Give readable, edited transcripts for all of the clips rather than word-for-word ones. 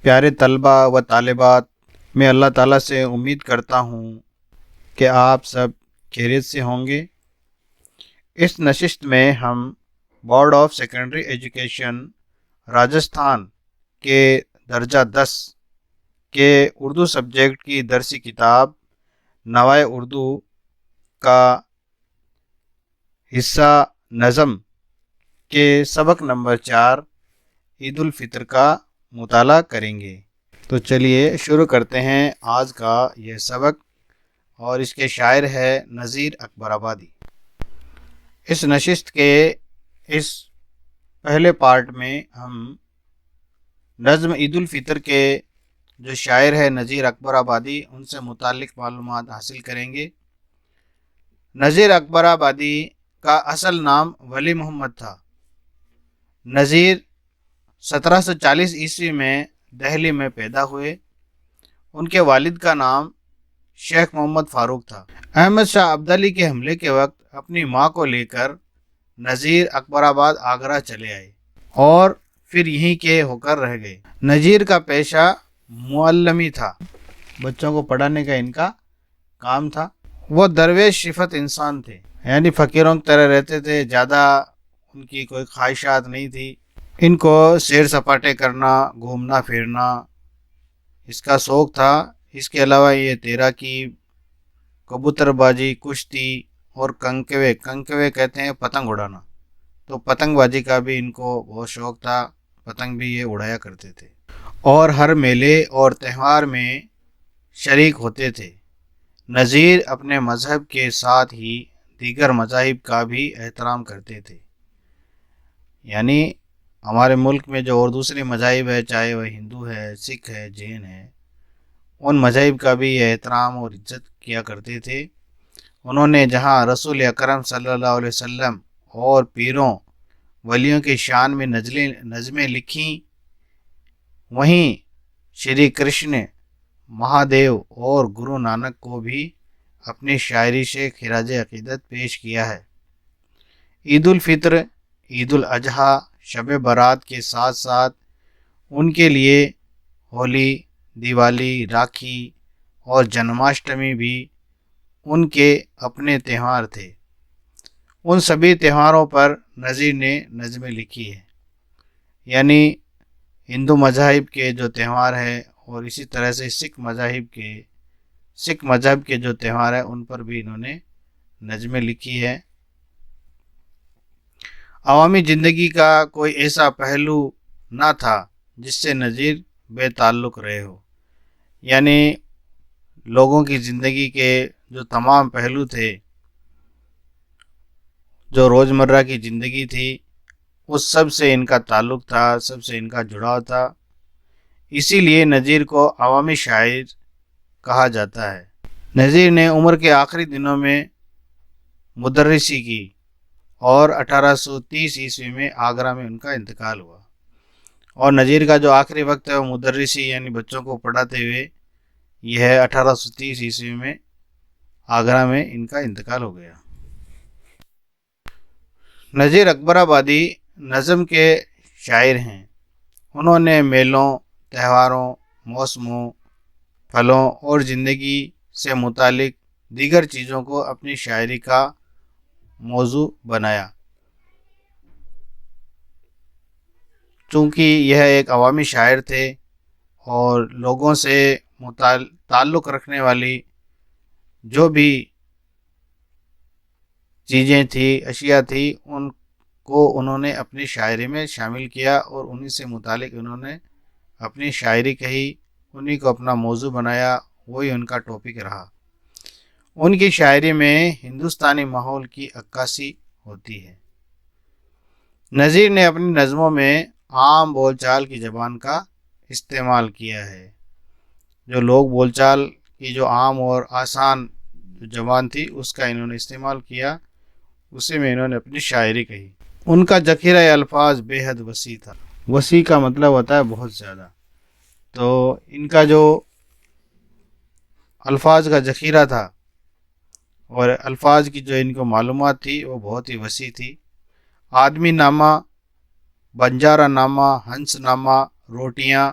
پیارے طلبہ و طالبات، میں اللہ تعالیٰ سے امید کرتا ہوں کہ آپ سب خیریت سے ہوں گے۔ اس نشست میں ہم board of secondary education Rajasthan کے درجہ 10 کے اردو سبجیکٹ کی درسی کتاب نوائے اردو کا حصہ نظم کے سبق نمبر 4 عید الفطر کا مطالعہ کریں گے۔ تو چلیے شروع کرتے ہیں آج کا یہ سبق، اور اس کے شاعر ہے نذیر اکبر آبادی۔ اس نشست کے اس پہلے پارٹ میں ہم نظم عید الفطر کے جو شاعر ہے نذیر اکبر آبادی، ان سے متعلق معلومات حاصل کریں گے۔ نذیر اکبر آبادی کا اصل نام ولی محمد تھا۔ نذیر 1740 عیسوی میں دہلی میں پیدا ہوئے۔ ان کے والد کا نام شیخ محمد فاروق تھا۔ احمد شاہ عبدالی کے حملے کے وقت اپنی ماں کو لے کر نذیر اکبر آباد آگرہ چلے آئے اور پھر یہیں کے ہو کر رہ گئے۔ نذیر کا پیشہ معلمی تھا، بچوں کو پڑھانے کا ان کا کام تھا۔ وہ درویش صفت انسان تھے، یعنی فقیروں کی طرح رہتے تھے، زیادہ ان کی کوئی خواہشات نہیں تھی۔ ان کو سیر سپاٹے کرنا، گھومنا پھرنا اس کا شوق تھا۔ اس کے علاوہ یہ تیراکی، کبوتر بازی، کشتی اور کنکوے کہتے ہیں پتنگ اڑانا، تو پتنگ بازی کا بھی ان کو بہت شوق تھا، پتنگ بھی یہ اڑایا کرتے تھے، اور ہر میلے اور تہوار میں شریک ہوتے تھے۔ نذیر اپنے مذہب کے ساتھ ہی دیگر مذاہب کا بھی احترام کرتے تھے، یعنی ہمارے ملک میں جو اور دوسرے مذاہب ہے، چاہے وہ ہندو ہے، سکھ ہے، جین ہے، ان مذاہب کا بھی احترام اور عزت کیا کرتے تھے۔ انہوں نے جہاں رسول اکرم صلی اللہ علیہ وسلم اور پیروں ولیوں کی شان میں نظمیں لکھیں، وہیں شری کرشن، مہادیو اور گرو نانک کو بھی اپنی شاعری سے خراج عقیدت پیش کیا ہے۔ عید الفطر، عید الاضحیٰ، شب برات کے ساتھ ساتھ ان کے لیے ہولی، دیوالی، راکھی اور جنماشٹمی بھی ان کے اپنے تہوار تھے۔ ان سبھی تہواروں پر نذیر نے نظمیں لکھی ہیں، یعنی ہندو مذاہب کے جو تہوار ہے اور اسی طرح سے سکھ مذہب کے جو تہوار ہیں ان پر بھی انہوں نے نظمیں لکھی ہے۔ عوامی زندگی کا کوئی ایسا پہلو نہ تھا جس سے نذیر بے تعلق رہے ہو، یعنی لوگوں کی زندگی کے جو تمام پہلو تھے، جو روزمرہ کی زندگی تھی، اس سب سے ان کا تعلق تھا، سب سے ان کا جڑاؤ تھا۔ اسی لیے نذیر کو عوامی شاعر کہا جاتا ہے۔ نذیر نے عمر کے آخری دنوں میں مدرسی کی اور 1830 عیسوی میں آگرہ میں ان کا انتقال ہوا، اور نذیر کا جو آخری وقت ہے وہ مدرسی یعنی بچوں کو پڑھاتے ہوئے یہ ہے 1830 عیسوی میں آگرہ میں ان کا انتقال ہو گیا۔ نذیر اکبر آبادی نظم کے شاعر ہیں۔ انہوں نے میلوں، تہواروں، موسموں، پھلوں اور زندگی سے متعلق دیگر چیزوں کو اپنی شاعری کا موضوع بنایا۔ چونکہ یہ ایک عوامی شاعر تھے اور لوگوں سے تعلق رکھنے والی جو بھی چیزیں تھیں، اشیاء تھیں، ان کو انہوں نے اپنی شاعری میں شامل کیا اور انہی سے متعلق انہوں نے اپنی شاعری کہی، انہی کو اپنا موضوع بنایا، وہی ان کا ٹاپک رہا۔ ان کی شاعری میں ہندوستانی ماحول کی عکاسی ہوتی ہے۔ نذیر نے اپنی نظموں میں عام بول چال کی زبان کا استعمال کیا ہے۔ جو لوگ بول چال کی جو عام اور آسان زبان تھی اس کا انہوں نے استعمال کیا، اسی میں انہوں نے اپنی شاعری کہی۔ ان کا ذخیرہ الفاظ بے حد وسیع تھا۔ وسیع کا مطلب ہوتا ہے بہت زیادہ، تو ان کا جو الفاظ کا ذخیرہ تھا اور الفاظ کی جو ان کو معلومات تھی وہ بہت ہی وسیع تھی۔ آدمی نامہ، بنجارہ نامہ، ہنس نامہ، روٹیاں،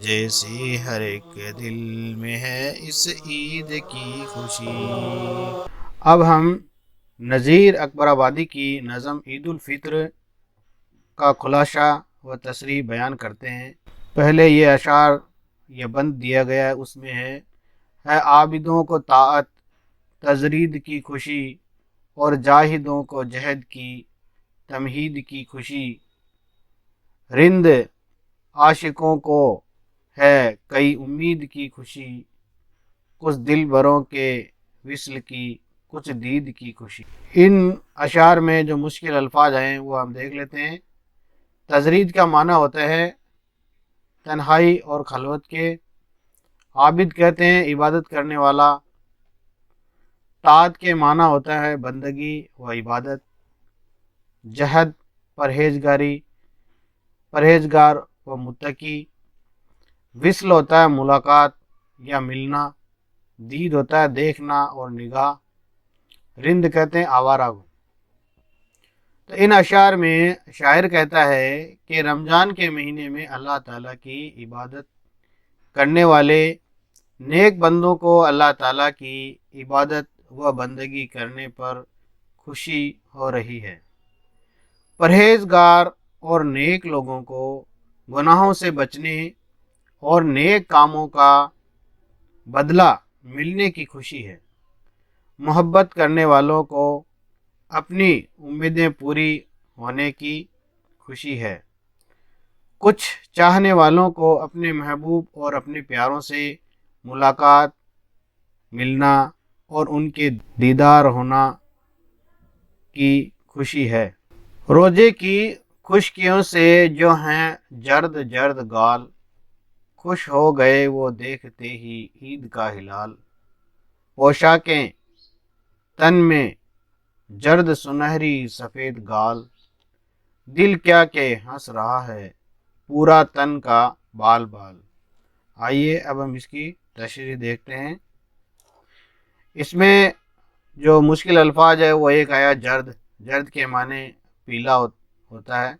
جیسی ہر ایک دل میں ہے اس عید کی خوشی۔ اب ہم نذیر اکبر آبادی کی نظم عید الفطر کا خلاصہ و تصریح بیان کرتے ہیں۔ پہلے یہ اشعار یہ بند دیا گیا ہے، اس میں ہے عابدوں کو طاعت تجرید کی خوشی، اور جاہدوں کو جہد کی تمہید کی خوشی، رند عاشقوں کو ہے کئی امید کی خوشی، کچھ دل بروں کے وصل کی کچھ دید کی خوشی۔ ان اشعار میں جو مشکل الفاظ ہیں وہ ہم دیکھ لیتے ہیں۔ تجرید کا معنی ہوتا ہے تنہائی اور خلوت کے، عابد کہتے ہیں عبادت کرنے والا، طاعت کے معنی ہوتا ہے بندگی و عبادت، جہد پرہیزگار و متقی، وصل ہوتا ہے ملاقات یا ملنا، دید ہوتا ہے دیکھنا اور نگاہ، رند کہتے ہیں آوارہ کو۔ تو ان اشعار میں شاعر کہتا ہے کہ رمضان کے مہینے میں اللہ تعالیٰ کی عبادت کرنے والے نیک بندوں کو اللہ تعالیٰ کی عبادت و بندگی کرنے پر خوشی ہو رہی ہے، پرہیزگار اور نیک لوگوں کو گناہوں سے بچنے اور نیک کاموں کا بدلہ ملنے کی خوشی ہے، محبت کرنے والوں کو اپنی امیدیں پوری ہونے کی خوشی ہے، کچھ چاہنے والوں کو اپنے محبوب اور اپنے پیاروں سے ملاقات، ملنا اور ان کے دیدار ہونا کی خوشی ہے۔ روزے کی خشکیوں سے جو ہیں جرد جرد گال، خوش ہو گئے وہ دیکھتے ہی عید کا ہلال، پوشاکیں تن میں جرد سنہری سفید گال، دل کیا کہ ہنس رہا ہے پورا تن کا بال بال۔ آئیے اب ہم اس کی تشریح دیکھتے ہیں۔ اس میں جو مشکل الفاظ ہے وہ ایک آیا جرد، جرد کے معنی پیلا ہوتا ہے،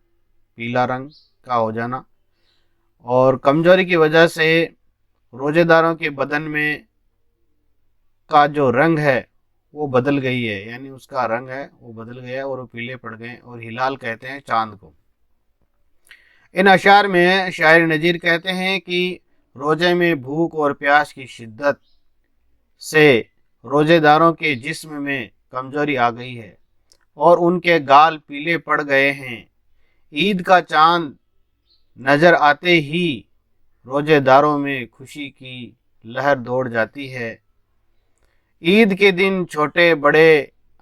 پیلا رنگ کا ہو جانا، اور کمزوری کی وجہ سے روزے داروں کے بدن میں کا جو رنگ ہے وہ بدل گئی ہے، یعنی اس کا رنگ ہے وہ بدل گیا اور وہ پیلے پڑ گئے، اور ہلال کہتے ہیں چاند کو۔ ان اشعار میں شاعر نذیر کہتے ہیں کہ روزے میں بھوک اور پیاس کی شدت سے روزے داروں کے جسم میں کمزوری آ گئی ہے اور ان کے گال پیلے پڑ گئے ہیں۔ عید کا چاند نظر آتے ہی روزے داروں میں خوشی کی لہر دوڑ جاتی ہے۔ عید کے دن چھوٹے بڑے،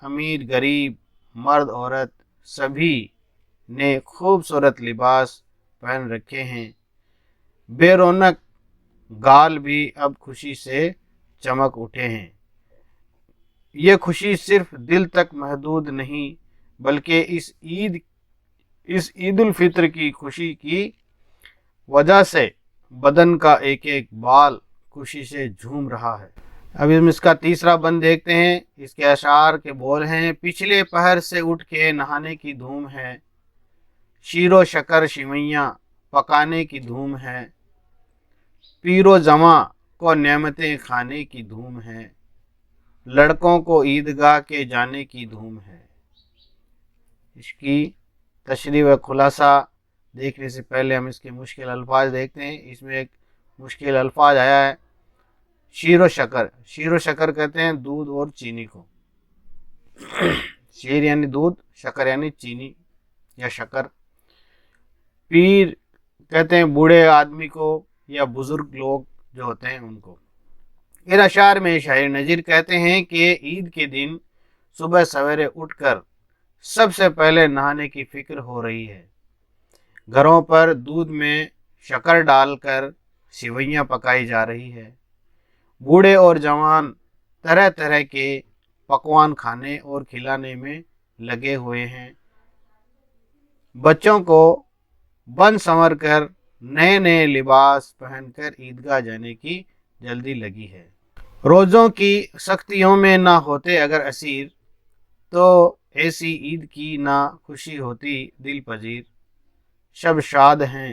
امیر غریب، مرد عورت سبھی نے خوبصورت لباس پہن رکھے ہیں، بے رونق گال بھی اب خوشی سے چمک اٹھے ہیں۔ یہ خوشی صرف دل تک محدود نہیں بلکہ اس عید الفطر کی خوشی کی وجہ سے بدن کا ایک ایک بال خوشی سے جھوم رہا ہے۔ اب ہم اس کا تیسرا بند دیکھتے ہیں۔ اس کے اشعار کے بول ہیں: پچھلے پہر سے اٹھ کے نہانے کی دھوم ہے، شیر و شکر شویاں پکانے کی دھوم ہے، پیر و جواں کو نعمتیں کھانے کی دھوم ہے، لڑکوں کو عیدگاہ کے جانے کی دھوم ہے۔ اس کی تشریح و خلاصہ دیکھنے سے پہلے ہم اس کے مشکل الفاظ دیکھتے ہیں۔ اس میں ایک مشکل الفاظ آیا ہے شیر و شکر۔ شیر و شکر کہتے ہیں دودھ اور چینی کو۔ شیر یعنی دودھ، شکر یعنی چینی یا شکر۔ پیر کہتے ہیں بوڑھے آدمی کو یا بزرگ لوگ جو ہوتے ہیں ان کو۔ ان اشعار میں شاعر نذیر کہتے ہیں کہ عید کے دن صبح سویرے اٹھ کر سب سے پہلے نہانے کی فکر ہو رہی ہے، گھروں پر دودھ میں شکر ڈال کر سویاں پکائی جا رہی ہے، بوڑھے اور جوان طرح طرح کے پکوان کھانے اور کھلانے میں لگے ہوئے ہیں، بچوں کو بن سنور کر نئے نئے لباس پہن کر عیدگاہ جانے کی جلدی لگی ہے۔ روزوں کی سختیوں میں نہ ہوتے اگر اسیر، تو ایسی عید کی نہ خوشی ہوتی دل پذیر، شب شاد ہیں